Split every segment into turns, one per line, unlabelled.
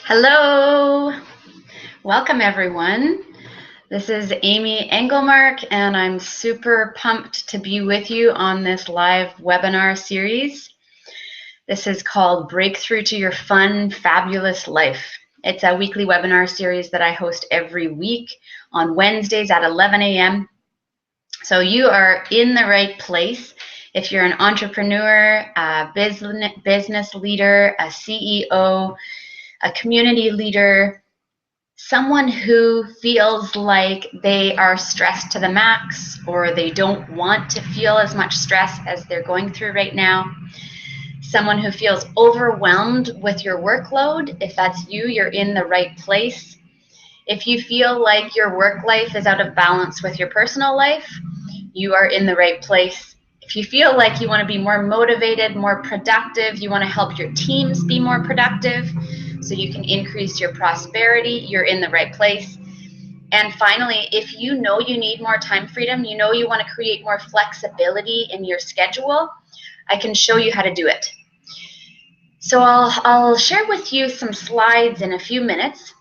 Hello, welcome everyone. This is Amy Engelmark, and I'm super pumped to be with you on this live webinar series. This is called Breakthrough to Your Fun, Fabulous Life. It's a weekly webinar series that I host every week on Wednesdays at 11 a.m. So you are in the right place. If you're an entrepreneur, a business leader, a CEO, a community leader, someone who feels like they are stressed to the max or they don't want to feel as much stress as they're going through right now, someone who feels overwhelmed with your workload. If that's you, you're in the right place. If you feel like your work life is out of balance with your personal life, you are in the right place. If you feel like you want to be more motivated, more productive, you want to help your teams be more productive so you can increase your prosperity, you're in the right place. And finally, if you know you need more time freedom, you know you want to create more flexibility in your schedule, I can show you how to do it. So I'll share with you some slides in a few minutes,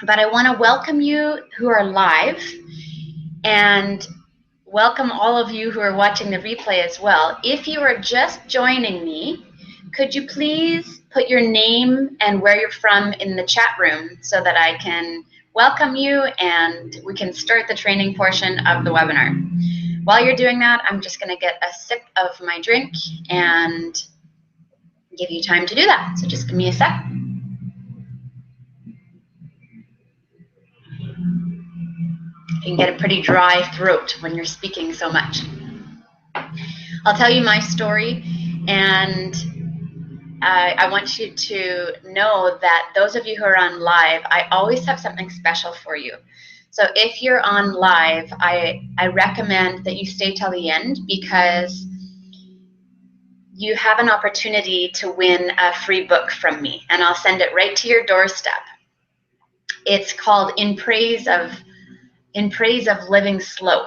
but I want to welcome you who are live and welcome all of you who are watching the replay as well. If you are just joining me, could you please put your name and where you're from in the chat room so that I can welcome you and we can start the training portion of the webinar. While you're doing that, I'm just going to get a sip of my drink and give you time to do that. So just give me a sec. You can get a pretty dry throat when you're speaking so much. I'll tell you my story, and I want you to know that those of you who are on live, I always have something special for you. So if you're on live, I recommend that you stay till the end because you have an opportunity to win a free book from me, and I'll send it right to your doorstep. It's called In Praise of Living Slow,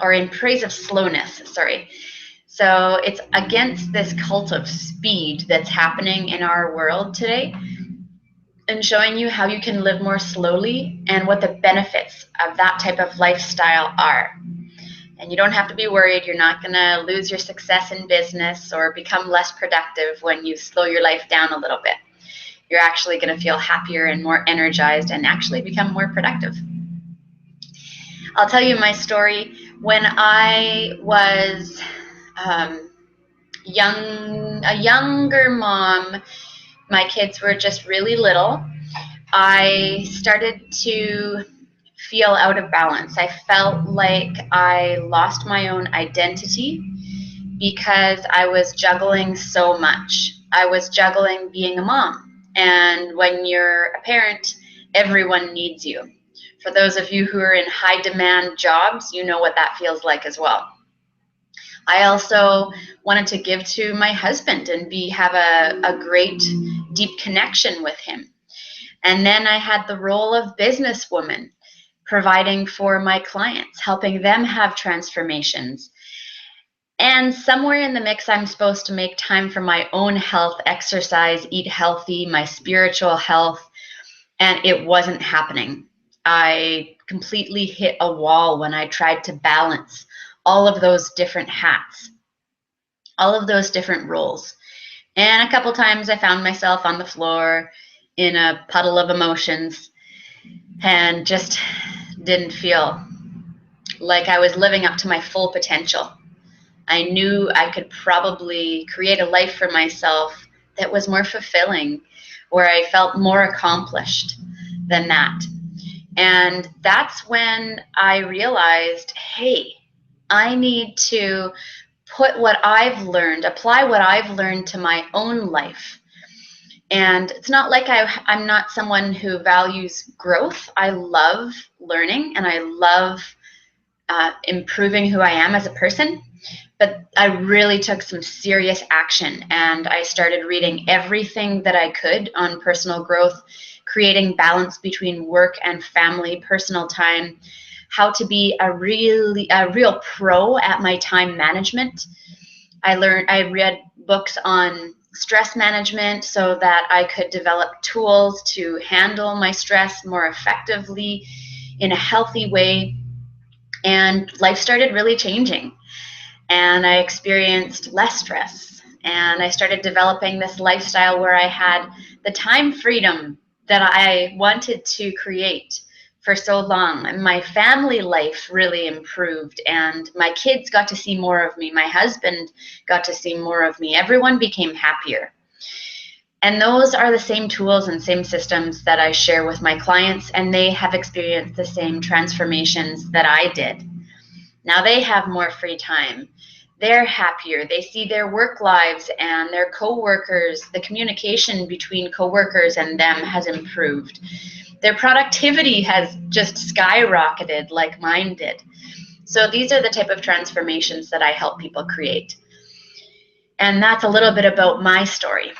or In Praise of Slowness, sorry. So it's against this cult of speed that's happening in our world today, and showing you how you can live more slowly and what the benefits of that type of lifestyle are. And you don't have to be worried you're not going to lose your success in business or become less productive when you slow your life down a little bit. You're actually going to feel happier and more energized and actually become more productive. I'll tell you my story. When I was a younger mom, my kids were just really little, I started to feel out of balance. I felt like I lost my own identity because I was juggling so much. I was juggling being a mom. And when you're a parent, everyone needs you. For those of you who are in high demand jobs, you know what that feels like as well. I also wanted to give to my husband and have a great deep connection with him. And then I had the role of businesswoman, providing for my clients, helping them have transformations. And somewhere in the mix, I'm supposed to make time for my own health, exercise, eat healthy, my spiritual health, and it wasn't happening. I completely hit a wall when I tried to balance all of those different hats, all of those different roles. And a couple times I found myself on the floor in a puddle of emotions and just didn't feel like I was living up to my full potential. I knew I could probably create a life for myself that was more fulfilling, where I felt more accomplished than that. And that's when I realized, hey, I need to apply what I've learned to my own life. And it's not like I'm not someone who values growth. I love learning and I love improving who I am as a person. But I really took some serious action and I started reading everything that I could on personal growth, creating balance between work and family, personal time, how to be a real pro at my time management. I read books on stress management so that I could develop tools to handle my stress more effectively in a healthy way. And life started really changing. And I experienced less stress. And I started developing this lifestyle where I had the time freedom that I wanted to create for so long. And my family life really improved, and my kids got to see more of me. My husband got to see more of me. Everyone became happier. And those are the same tools and same systems that I share with my clients, and they have experienced the same transformations that I did. Now they have more free time. They're happier. They see their work lives and their coworkers. The communication between coworkers and them has improved. Their productivity has just skyrocketed like mine did. So these are the type of transformations that I help people create. And that's a little bit about my story.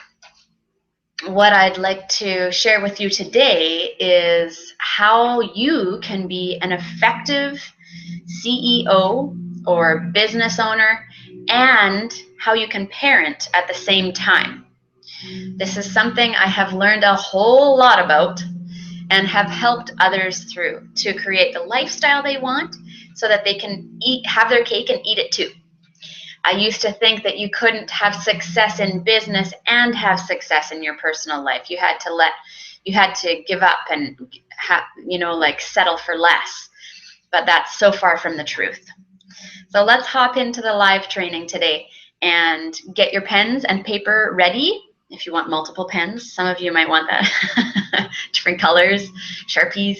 What I'd like to share with you today is how you can be an effective CEO or business owner, and how you can parent at the same time. This is something I have learned a whole lot about and have helped others through to create the lifestyle they want so that they can have their cake and eat it too. I used to think that you couldn't have success in business and have success in your personal life. You had to give up and settle for less. But that's so far from the truth. So let's hop into the live training today and get your pens and paper ready. If you want multiple pens, some of you might want that, different colors, Sharpies.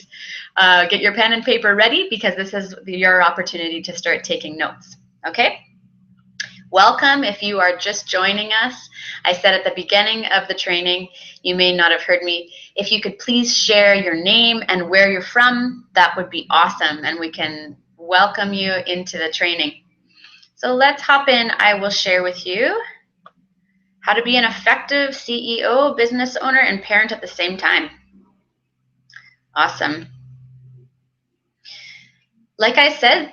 Get your pen and paper ready because this is your opportunity to start taking notes, okay? Welcome if you are just joining us. I said at the beginning of the training, you may not have heard me, if you could please share your name and where you're from, that would be awesome, and we can welcome you into the training. So let's hop in. I will share with you how to be an effective CEO, business owner, and parent at the same time. Awesome. Like I said,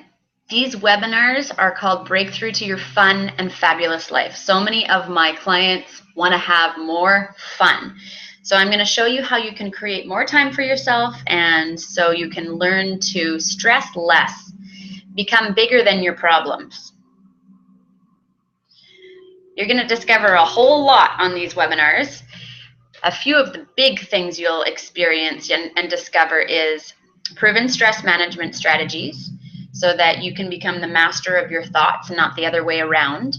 these webinars are called Breakthrough to Your Fun and Fabulous Life. So many of my clients want to have more fun. So I'm going to show you how you can create more time for yourself, and so you can learn to stress less, become bigger than your problems. You're going to discover a whole lot on these webinars. A few of the big things you'll experience and discover is proven stress management strategies, so that you can become the master of your thoughts and not the other way around.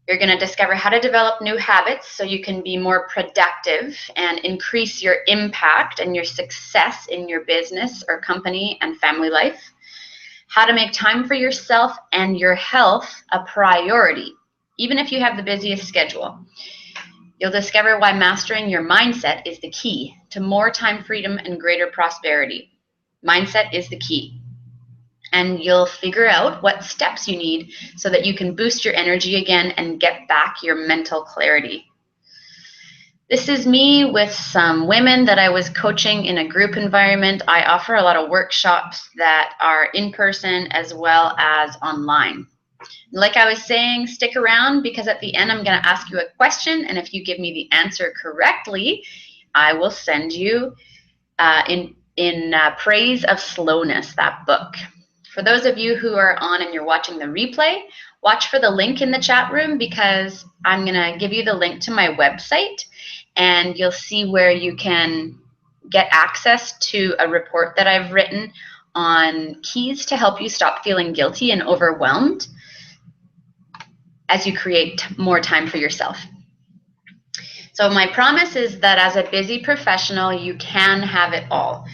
You're going to discover how to develop new habits so you can be more productive and increase your impact and your success in your business or company and family life. How to make time for yourself and your health a priority, even if you have the busiest schedule. You'll discover why mastering your mindset is the key to more time freedom and greater prosperity. Mindset is the key. And you'll figure out what steps you need so that you can boost your energy again and get back your mental clarity. This is me with some women that I was coaching in a group environment. I offer a lot of workshops that are in person as well as online. Like I was saying, stick around because at the end I'm going to ask you a question, and if you give me the answer correctly, I will send you in Praise of Slowness, that book. For those of you who are on and you're watching the replay, watch for the link in the chat room because I'm going to give you the link to my website, and you'll see where you can get access to a report that I've written on keys to help you stop feeling guilty and overwhelmed as you create more time for yourself. So my promise is that as a busy professional, you can have it all.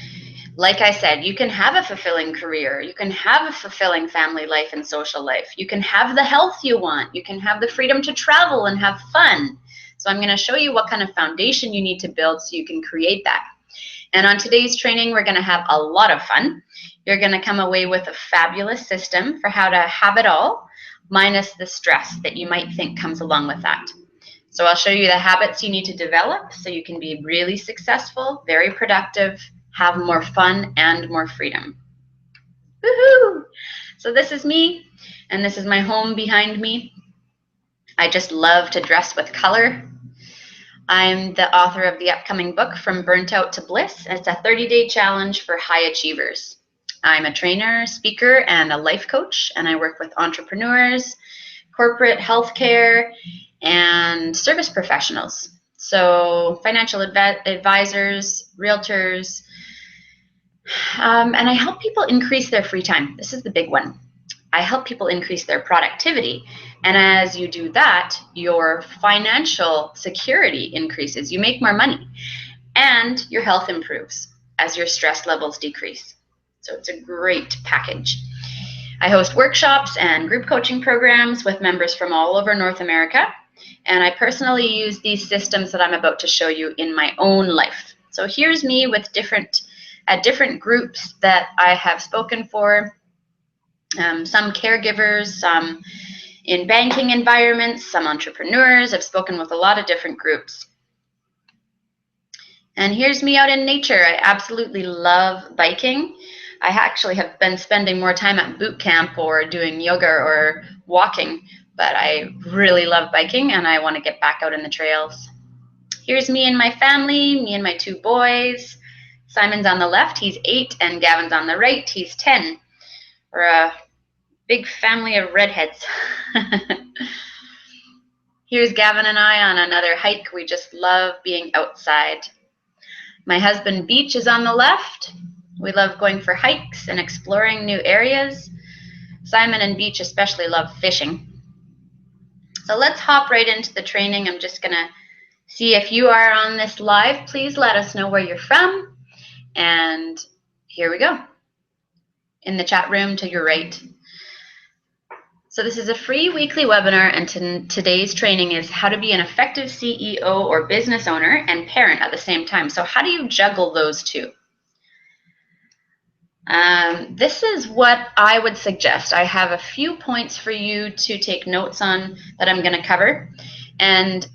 Like I said, you can have a fulfilling career. You can have a fulfilling family life and social life. You can have the health you want. You can have the freedom to travel and have fun. So I'm going to show you what kind of foundation you need to build so you can create that. And on today's training, we're going to have a lot of fun. You're going to come away with a fabulous system for how to have it all, minus the stress that you might think comes along with that. So I'll show you the habits you need to develop so you can be really successful, very productive, have more fun and more freedom. Woohoo! So this is me, and this is my home behind me. I just love to dress with color. I'm the author of the upcoming book, From Burnt Out to Bliss. It's a 30-day challenge for high achievers. I'm a trainer, speaker, and a life coach, and I work with entrepreneurs, corporate healthcare, and service professionals. So financial advisors, realtors, and I help people increase their free time. This is the big one. I help people increase their productivity. And as you do that, your financial security increases. You make more money and your health improves as your stress levels decrease. So it's a great package. I host workshops and group coaching programs with members from all over North America. And I personally use these systems that I'm about to show you in my own life. So here's me with different groups that I have spoken for. Some caregivers, some in banking environments, some entrepreneurs. I've spoken with a lot of different groups. And here's me out in nature. I absolutely love biking. I actually have been spending more time at boot camp or doing yoga or walking, but I really love biking and I want to get back out in the trails. Here's me and my family, me and my 2 boys. Simon's on the left, he's 8, and Gavin's on the right, he's 10. We're a big family of redheads. Here's Gavin and I on another hike. We just love being outside. My husband Beach is on the left. We love going for hikes and exploring new areas. Simon and Beach especially love fishing. So let's hop right into the training. I'm just gonna see if you are on this live. Please let us know where you're from. And here we go. In the chat room to your right. So this is a free weekly webinar, and today's training is how to be an effective CEO or business owner and parent at the same time. So how do you juggle those two? This is what I would suggest. I have a few points for you to take notes on that I'm going to cover. And,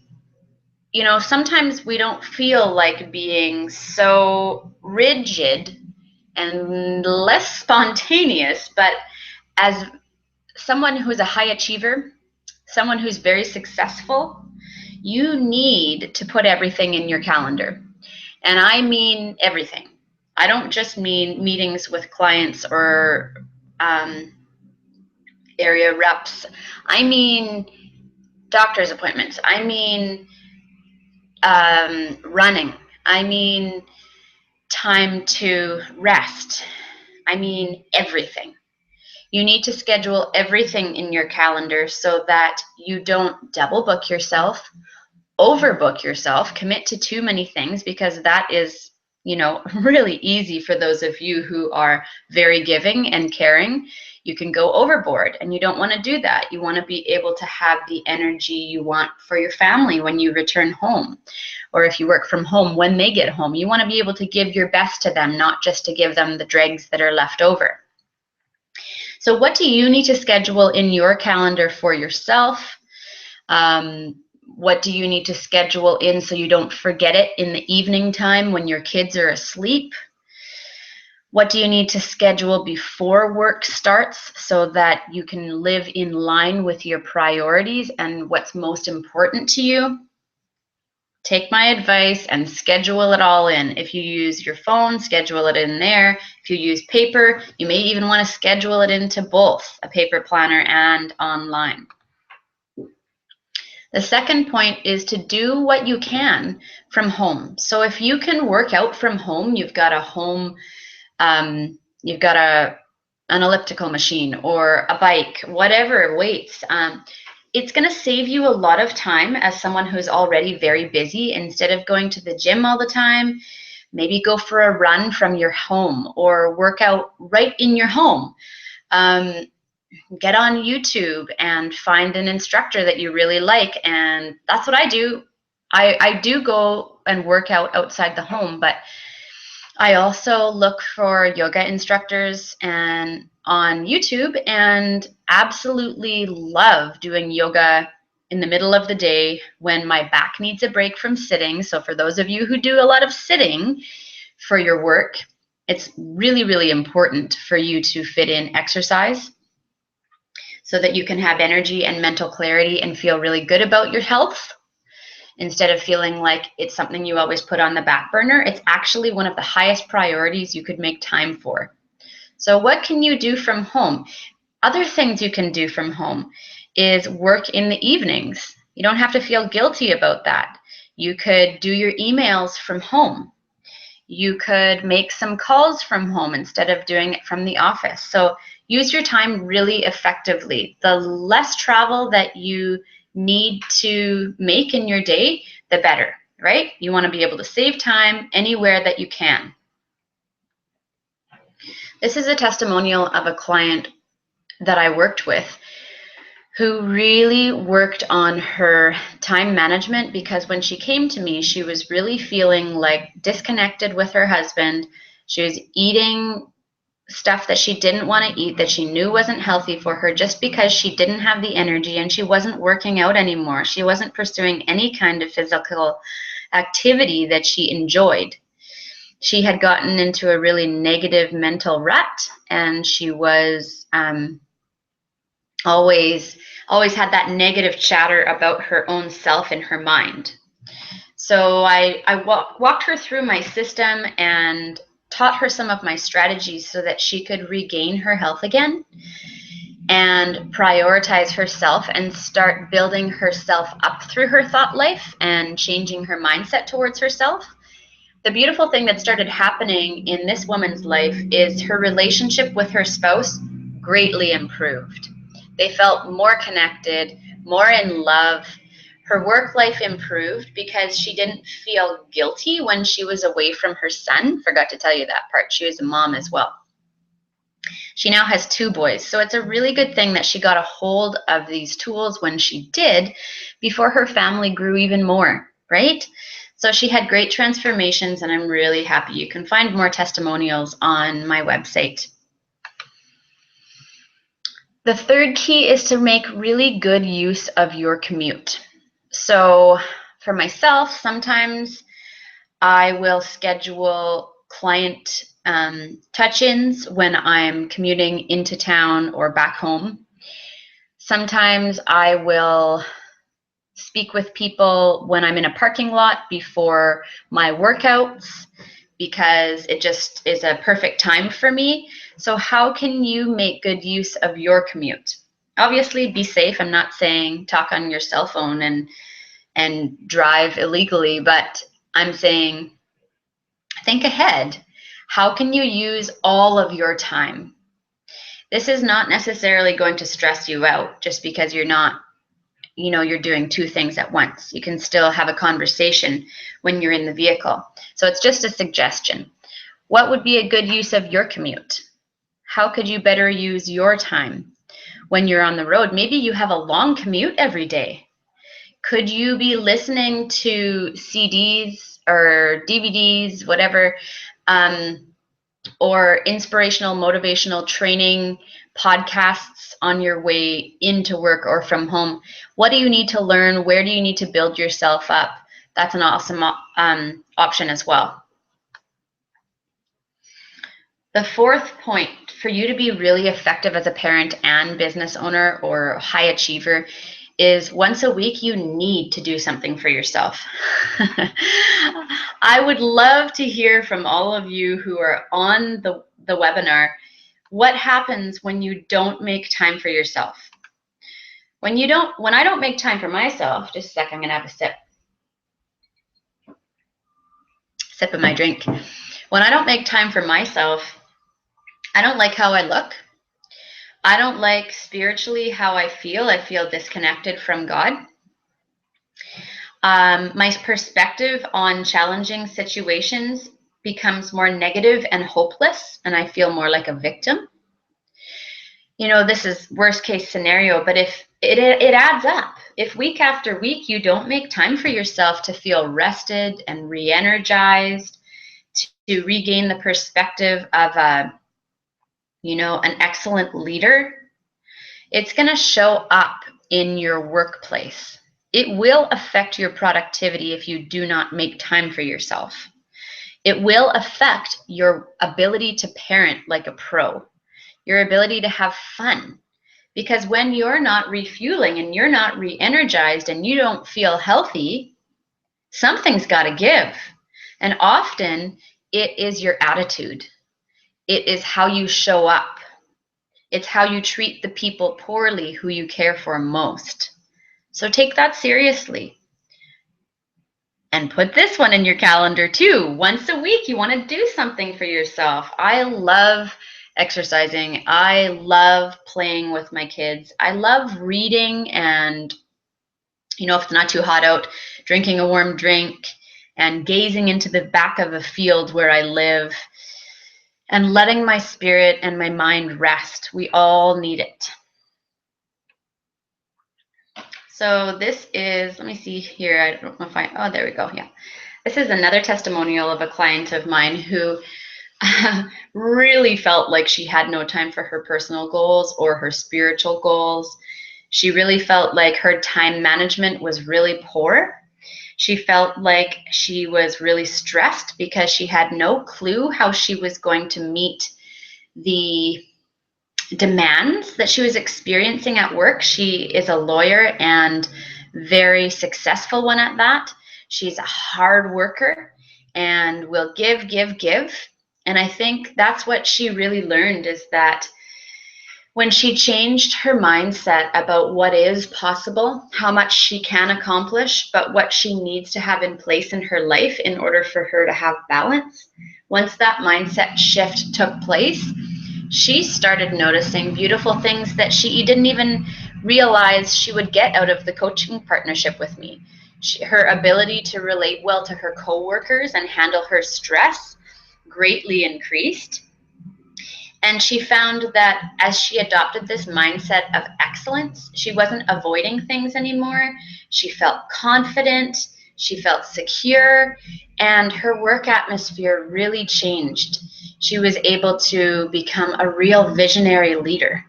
you know, sometimes we don't feel like being so rigid and less spontaneous, but as someone who's a high achiever, someone who's very successful, you need to put everything in your calendar. And I mean everything. I don't just mean meetings with clients or area reps. I mean doctor's appointments. I mean running. I mean time to rest. I mean everything. You need to schedule everything in your calendar so that you don't double book yourself, overbook yourself, commit to too many things, because that is, you know, really easy for those of you who are very giving and caring. You can go overboard, and you don't want to do that. You want to be able to have the energy you want for your family when you return home, or if you work from home, when they get home. You want to be able to give your best to them, not just to give them the dregs that are left over. So what do you need to schedule in your calendar for yourself? What do you need to schedule in so you don't forget it in the evening time when your kids are asleep? What do you need to schedule before work starts so that you can live in line with your priorities and what's most important to you? Take my advice and schedule it all in. If you use your phone, schedule it in there. If you use paper, you may even want to schedule it into both a paper planner and online. The second point is to do what you can from home. So if you can work out from home, you've got a home, you've got an elliptical machine or a bike, whatever weights. It's going to save you a lot of time as someone who's already very busy. Instead of going to the gym all the time, maybe go for a run from your home or work out right in your home. Get on YouTube and find an instructor that you really like. And that's what I do. I do go and work out outside the home, but I also look for yoga instructors and on YouTube, and absolutely love doing yoga in the middle of the day when my back needs a break from sitting. So for those of you who do a lot of sitting for your work, it's really, really important for you to fit in exercise. so that you can have energy and mental clarity and feel really good about your health instead of feeling like it's something you always put on the back burner. It's actually one of the highest priorities you could make time for. So what can you do from home? Other things you can do from home is work in the evenings. You don't have to feel guilty about that. You could do your emails from home. You could make some calls from home instead of doing it from the office. So use your time really effectively. The less travel that you need to make in your day, the better, right? You want to be able to save time anywhere that you can. This is a testimonial of a client that I worked with who really worked on her time management, because when she came to me, she was really feeling like disconnected with her husband. She was eating stuff that she didn't want to eat, that she knew wasn't healthy for her, just because she didn't have the energy, and she wasn't working out anymore. She wasn't pursuing any kind of physical activity that she enjoyed. She had gotten into a really negative mental rut, and she was always had that negative chatter about her own self in her mind. So I walked her through my system and taught her some of my strategies so that she could regain her health again and prioritize herself and start building herself up through her thought life and changing her mindset towards herself. The beautiful thing that started happening in this woman's life is her relationship with her spouse greatly improved. They felt more connected, more in love. Her work life improved because she didn't feel guilty when she was away from her son. Forgot to tell you that part. She was a mom as well. She now has 2 boys. So it's a really good thing that she got a hold of these tools when she did, before her family grew even more, right? So she had great transformations, and I'm really happy. You can find more testimonials on my website. The third key is to make really good use of your commute. So for myself, sometimes I will schedule client touch-ins when I'm commuting into town or back home. Sometimes I will speak with people when I'm in a parking lot before my workouts, because it just is a perfect time for me. So how can you make good use of your commute? Obviously, be safe. I'm not saying talk on your cell phone and drive illegally, but I'm saying think ahead. How can you use all of your time? This is not necessarily going to stress you out just because you're doing 2 things at once. You can still have a conversation when you're in the vehicle. So it's just a suggestion. What would be a good use of your commute? How could you better use your time when you're on the road? Maybe you have a long commute every day. Could you be listening to CDs or DVDs, whatever, or inspirational, motivational training podcasts on your way into work or from home? What do you need to learn? Where do you need to build yourself up? That's an awesome option as well. The 4th point, for you to be really effective as a parent and business owner or high achiever, is once a week you need to do something for yourself. I would love to hear from all of you who are on the webinar, what happens when you don't make time for yourself? When I don't make time for myself, just a second, I'm gonna have a sip of my drink. When I don't make time for myself, I don't like how I look. I don't like spiritually how I feel. I feel disconnected from God. My perspective on challenging situations becomes more negative and hopeless, and I feel more like a victim. This is worst case scenario, but if it adds up, if week after week you don't make time for yourself to feel rested and re-energized, to regain the perspective of an excellent leader, it's going to show up in your workplace. It will affect your productivity if you do not make time for yourself. It will affect your ability to parent like a pro, your ability to have fun, Because when you're not refueling and you're not re-energized and you don't feel healthy, something's got to give. And often it is your attitude. It is how you show up. It's how you treat the people poorly who you care for most. So take that seriously. And put this one in your calendar too. Once a week, you want to do something for yourself. I love exercising. I love playing with my kids. I love reading and, if it's not too hot out, drinking a warm drink and gazing into the back of a field where I live and letting my spirit and my mind rest. We all need it. So this is, let me see here. I don't know if oh, there we go. Yeah. This is another testimonial of a client of mine who really felt like she had no time for her personal goals or her spiritual goals. She really felt like her time management was really poor. She felt like she was really stressed because she had no clue how she was going to meet the demands that she was experiencing at work. She is a lawyer and very successful one at that. She's a hard worker and will give. And I think that's what she really learned, is that when she changed her mindset about what is possible, how much she can accomplish, but what she needs to have in place in her life in order for her to have balance, once that mindset shift took place, she started noticing beautiful things that she didn't even realize she would get out of the coaching partnership with me. Her ability to relate well to her coworkers and handle her stress greatly increased. And she found that as she adopted this mindset of excellence, she wasn't avoiding things anymore. She felt confident, she felt secure, and her work atmosphere really changed. She was able to become a real visionary leader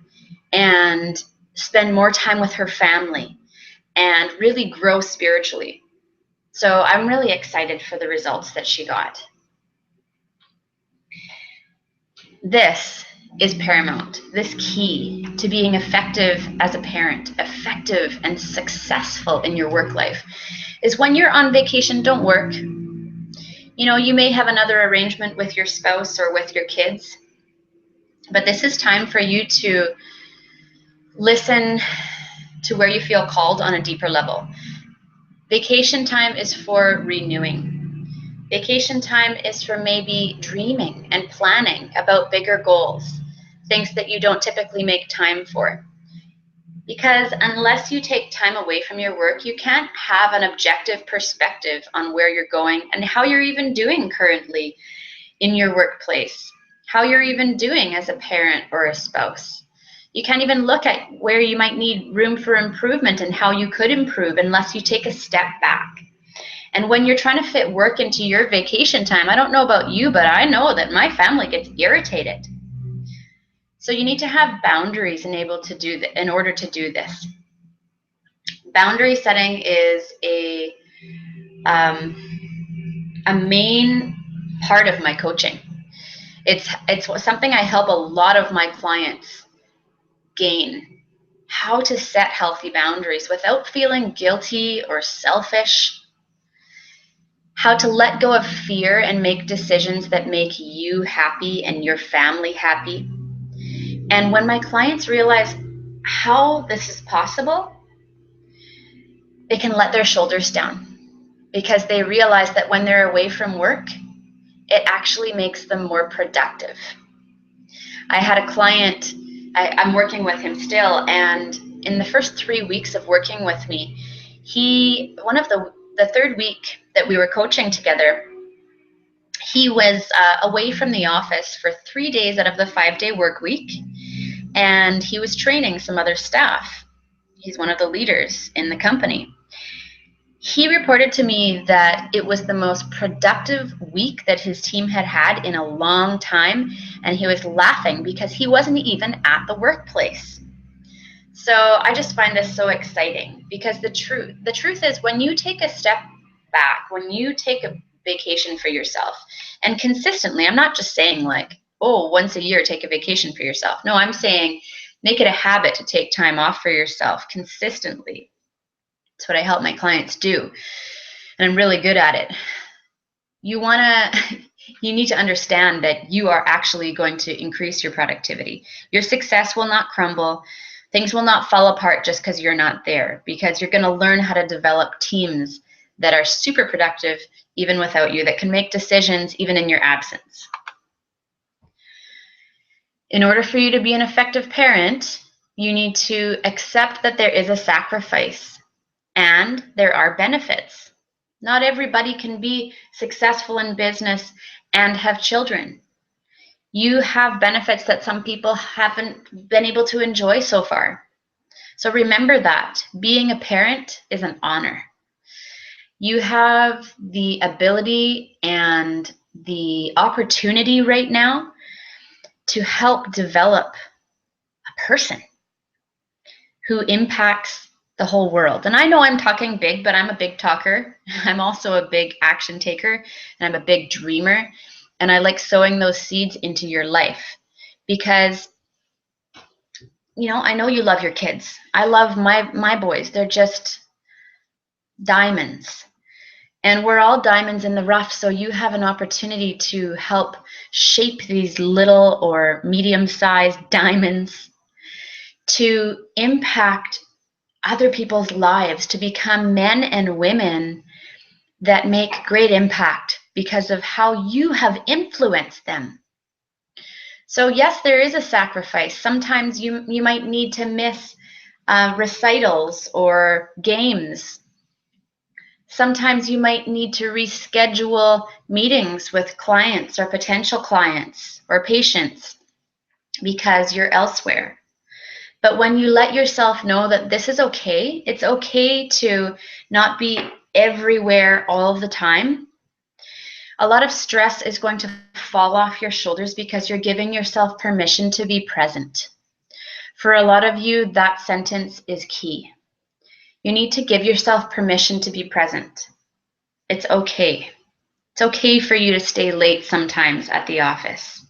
and spend more time with her family and really grow spiritually. So I'm really excited for the results that she got. This is paramount. This key to being effective as a parent, effective and successful in your work life, is when you're on vacation, don't work. You may have another arrangement with your spouse or with your kids, but this is time for you to listen to where you feel called on a deeper level. Vacation time is for renewing. Vacation time is for maybe dreaming and planning about bigger goals, things that you don't typically make time for. Because unless you take time away from your work, you can't have an objective perspective on where you're going and how you're even doing currently in your workplace, how you're even doing as a parent or a spouse. You can't even look at where you might need room for improvement and how you could improve unless you take a step back. And when you're trying to fit work into your vacation time, I don't know about you, but I know that my family gets irritated. So you need to have boundaries in order to do this. Boundary setting is a main part of my coaching. It's something I help a lot of my clients gain, how to set healthy boundaries without feeling guilty or selfish, how to let go of fear and make decisions that make you happy and your family happy. And when my clients realize how this is possible, they can let their shoulders down, because they realize that when they're away from work, it actually makes them more productive. I had a client, I'm working with him still, and in the first 3 weeks of working with me, the third week that we were coaching together, he was away from the office for 3 days out of the 5-day work week, and he was training some other staff. He's one of the leaders in the company. He reported to me that it was the most productive week that his team had had in a long time, and he was laughing because he wasn't even at the workplace. So I just find this so exciting, because the truth is, when you take a step back, when you take a vacation for yourself, and consistently, I'm not just saying like, oh, once a year take a vacation for yourself. No, I'm saying Make it a habit to take time off for yourself consistently. That's what I help my clients do, and I'm really good at it. You need to understand that you are actually going to increase your productivity. Your success will not crumble. Things will not fall apart just because you're not there, because you're going to learn how to develop teams that are super productive even without you, that can make decisions even in your absence. In order for you to be an effective parent, you need to accept that there is a sacrifice and there are benefits. Not everybody can be successful in business and have children. You have benefits that some people haven't been able to enjoy so far. So remember that being a parent is an honor. You have the ability and the opportunity right now to help develop a person who impacts the whole world. And I know I'm talking big, but I'm a big talker. I'm also a big action taker, and I'm a big dreamer. And I like sowing those seeds into your life because, I know you love your kids. I love my boys. They're just diamonds. And we're all diamonds in the rough, so you have an opportunity to help shape these little or medium-sized diamonds to impact other people's lives, to become men and women that make great impact because of how you have influenced them. So yes, there is a sacrifice. Sometimes you might need to miss recitals or games. Sometimes you might need to reschedule meetings with clients or potential clients or patients because you're elsewhere. But when you let yourself know that this is okay, it's okay to not be everywhere all the time, a lot of stress is going to fall off your shoulders because you're giving yourself permission to be present. For a lot of you, that sentence is key. You need to give yourself permission to be present. It's okay. It's okay for you to stay late sometimes at the office.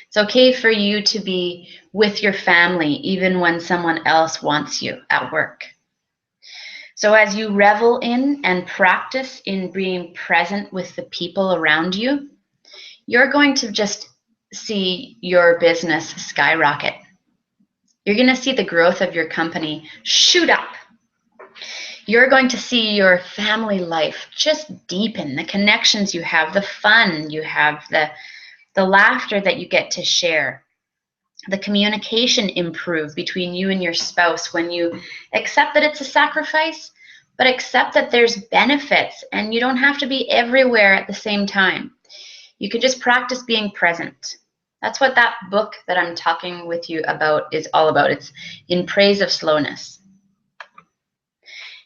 It's okay for you to be with your family even when someone else wants you at work. So as you revel in and practice in being present with the people around you, you're going to just see your business skyrocket. You're going to see the growth of your company shoot up. You're going to see your family life just deepen, the connections you have, the fun you have, the laughter that you get to share, the communication improve between you and your spouse when you accept that it's a sacrifice, but accept that there's benefits and you don't have to be everywhere at the same time. You can just practice being present. That's what that book that I'm talking with you about is all about. It's In Praise of Slowness.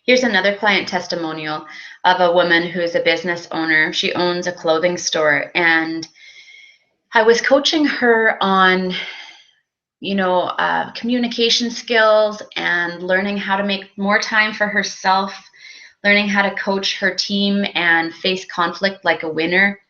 Here's another client testimonial of a woman who is a business owner. She owns a clothing store, and I was coaching her on, communication skills and learning how to make more time for herself, learning how to coach her team and face conflict like a winner.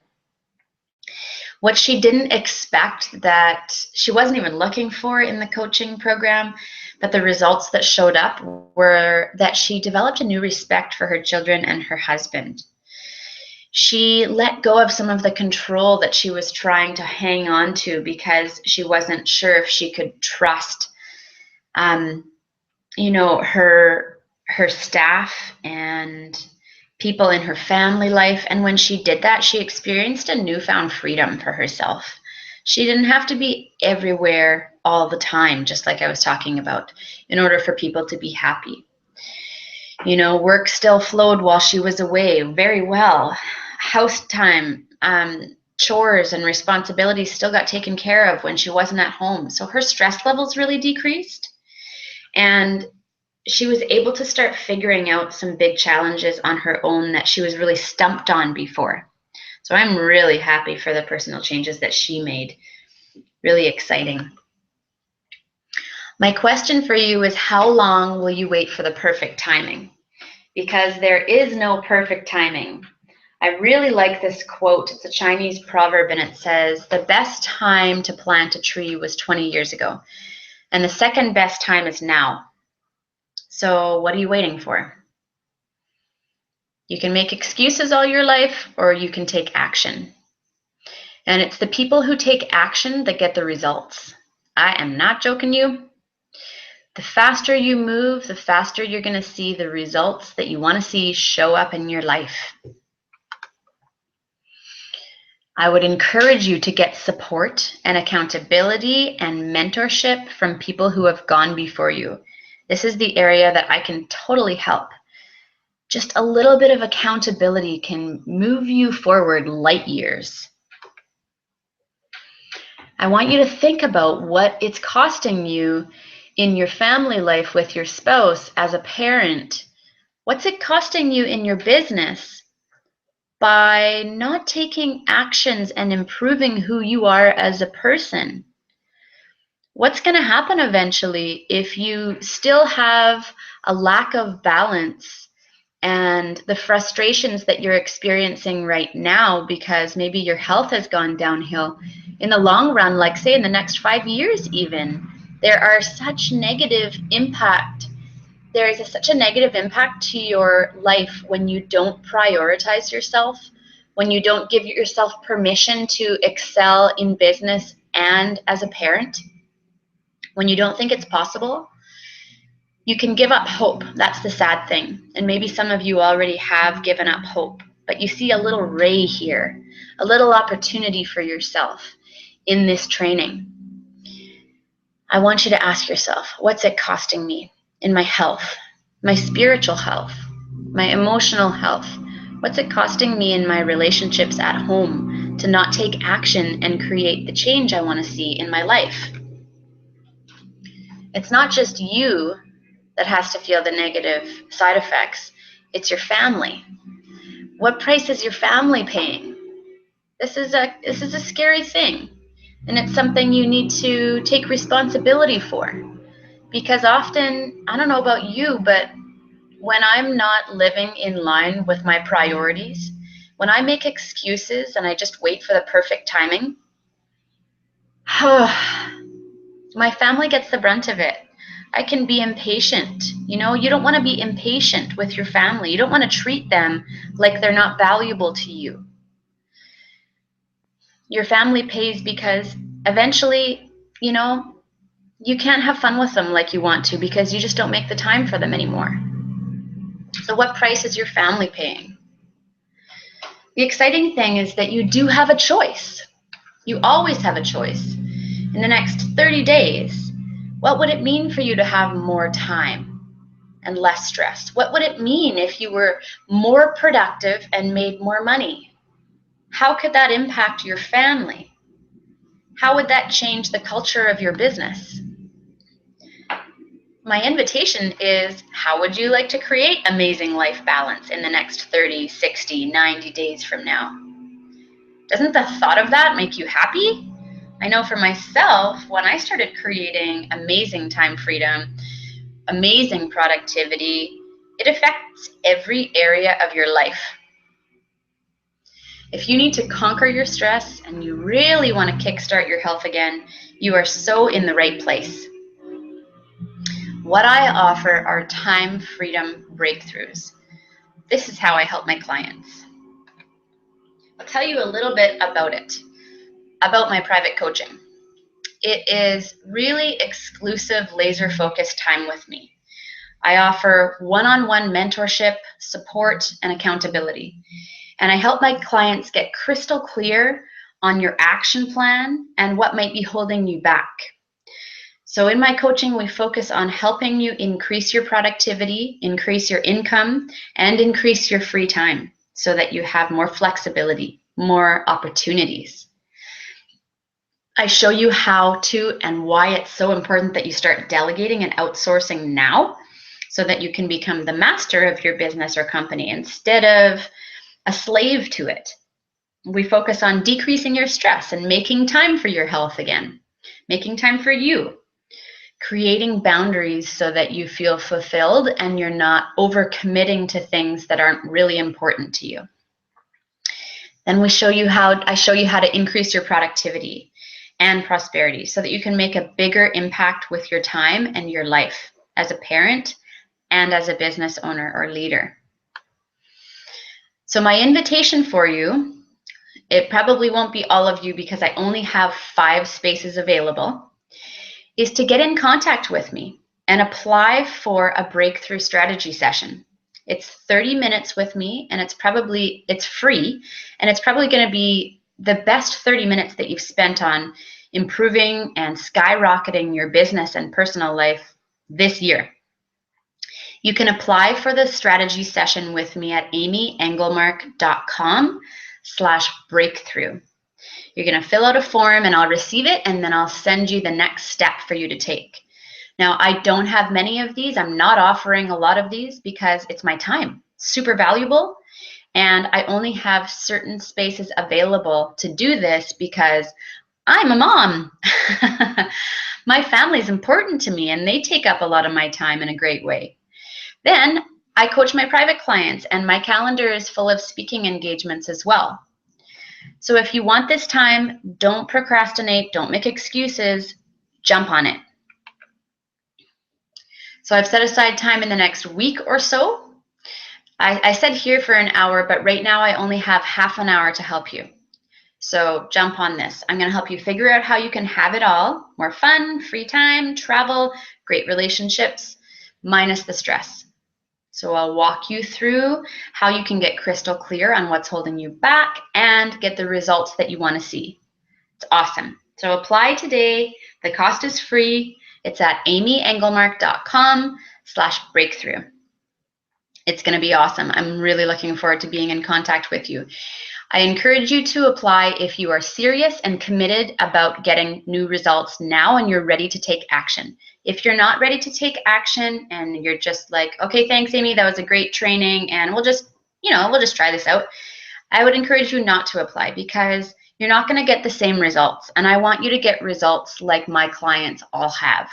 What she didn't expect, that she wasn't even looking for in the coaching program, but the results that showed up were that she developed a new respect for her children and her husband. She let go of some of the control that she was trying to hang on to because she wasn't sure if she could trust, her staff and people in her family life. And when she did that, she experienced a newfound freedom for herself. She didn't have to be everywhere all the time, just like I was talking about, in order for people to be happy. Work still flowed while she was away very well. House time, chores and responsibilities still got taken care of when she wasn't at home. So her stress levels really decreased. And she was able to start figuring out some big challenges on her own that she was really stumped on before. So I'm really happy for the personal changes that she made. Really exciting. My question for you is, how long will you wait for the perfect timing? Because there is no perfect timing. I really like this quote. It's a Chinese proverb, and it says, "The best time to plant a tree was 20 years ago, And the second best time is now. So what are you waiting for? You can make excuses all your life, or you can take action. And it's the people who take action that get the results. I am not joking you. The faster you move, the faster you're going to see the results that you want to see show up in your life. I would encourage you to get support and accountability and mentorship from people who have gone before you. This is the area that I can totally help. Just a little bit of accountability can move you forward light years. I want you to think about what it's costing you in your family life with your spouse as a parent. What's it costing you in your business by not taking actions and improving who you are as a person? What's going to happen eventually if you still have a lack of balance and the frustrations that you're experiencing right now because maybe your health has gone downhill? In the long run, like say in the next 5 years even, there are such negative impact. There is such a negative impact to your life when you don't prioritize yourself, when you don't give yourself permission to excel in business and as a parent, when you don't think it's possible. You can give up hope. That's the sad thing. And maybe some of you already have given up hope, but you see a little ray here, a little opportunity for yourself in this training. I want you to ask yourself, what's it costing me in my health, my spiritual health, my emotional health? What's it costing me in my relationships at home to not take action and create the change I want to see in my life? It's not just you that has to feel the negative side effects. It's your family. What price is your family paying? This is a scary thing, and it's something you need to take responsibility for. Because often, I don't know about you, but when I'm not living in line with my priorities, when I make excuses and I just wait for the perfect timing, my family gets the brunt of it. I can be impatient. You know, you don't want to be impatient with your family. You don't want to treat them like they're not valuable to you. Your family pays because eventually, you know, you can't have fun with them like you want to because you just don't make the time for them anymore. So what price is your family paying? The exciting thing is that you do have a choice. You always have a choice. In the next 30 days, what would it mean for you to have more time and less stress? What would it mean if you were more productive and made more money? How could that impact your family? How would that change the culture of your business? My invitation is, how would you like to create amazing life balance in the next 30, 60, 90 days from now? Doesn't the thought of that make you happy? I know for myself, when I started creating amazing time freedom, amazing productivity, it affects every area of your life. If you need to conquer your stress and you really want to kickstart your health again, you are so in the right place. What I offer are time freedom breakthroughs. This is how I help my clients. I'll tell you a little bit about it, about my private coaching. It is really exclusive, laser-focused time with me. I offer one-on-one mentorship, support, and accountability. And I help my clients get crystal clear on your action plan and what might be holding you back. So in my coaching, we focus on helping you increase your productivity, increase your income, and increase your free time so that you have more flexibility, more opportunities. I show you how to and why it's so important that you start delegating and outsourcing now so that you can become the master of your business or company instead of a slave to it. We focus on decreasing your stress and making time for your health again, making time for you, creating boundaries so that you feel fulfilled and you're not overcommitting to things that aren't really important to you. Then I show you how to increase your productivity. and prosperity so that you can make a bigger impact with your time and your life as a parent and as a business owner or leader. So my invitation for you, it probably won't be all of you because I only have 5 spaces available, is to get in contact with me and apply for a breakthrough strategy session. It's 30 minutes with me, and it's free, and it's probably going to be the best 30 minutes that you've spent on improving and skyrocketing your business and personal life this year. You can apply for the strategy session with me at amyengelmark.com/breakthrough. You're going to fill out a form and I'll receive it, and then I'll send you the next step for you to take. Now, I don't have many of these. I'm not offering a lot of these because it's my time. Super valuable. And I only have certain spaces available to do this because I'm a mom. My family's important to me, and they take up a lot of my time in a great way. Then I coach my private clients, and my calendar is full of speaking engagements as well. So if you want this time, don't procrastinate, don't make excuses, jump on it. So I've set aside time in the next week or so. I said here for an hour, but right now I only have half an hour to help you. So jump on this. I'm going to help you figure out how you can have it all. More fun, free time, travel, great relationships, minus the stress. So I'll walk you through how you can get crystal clear on what's holding you back and get the results that you want to see. It's awesome. So apply today. The cost is free. It's at amyengelmark.com/breakthrough. It's going to be awesome. I'm really looking forward to being in contact with you. I encourage you to apply if you are serious and committed about getting new results now and you're ready to take action. If you're not ready to take action and you're just like, okay, thanks, Amy, that was a great training, and we'll just try this out, I would encourage you not to apply because you're not going to get the same results. And I want you to get results like my clients all have,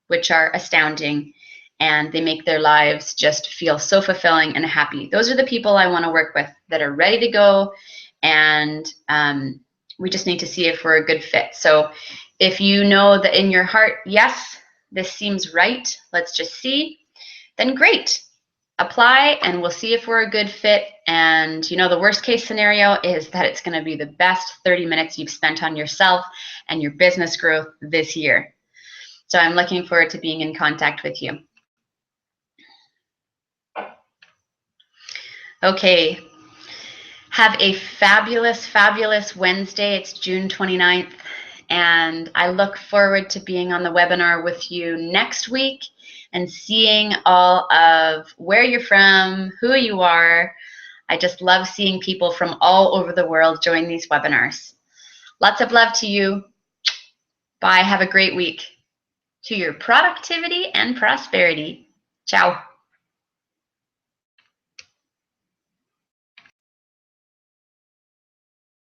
which are astounding, and they make their lives just feel so fulfilling and happy. Those are the people I want to work with that are ready to go, and we just need to see if we're a good fit. So if you know that in your heart, yes, this seems right, let's just see, then great. Apply and we'll see if we're a good fit. And the worst case scenario is that it's going to be the best 30 minutes you've spent on yourself and your business growth this year. So I'm looking forward to being in contact with you. Okay. Have a fabulous, fabulous Wednesday. It's June 29th. And I look forward to being on the webinar with you next week and seeing all of where you're from, who you are. I just love seeing people from all over the world join these webinars. Lots of love to you. Bye. Have a great week. To your productivity and prosperity. Ciao.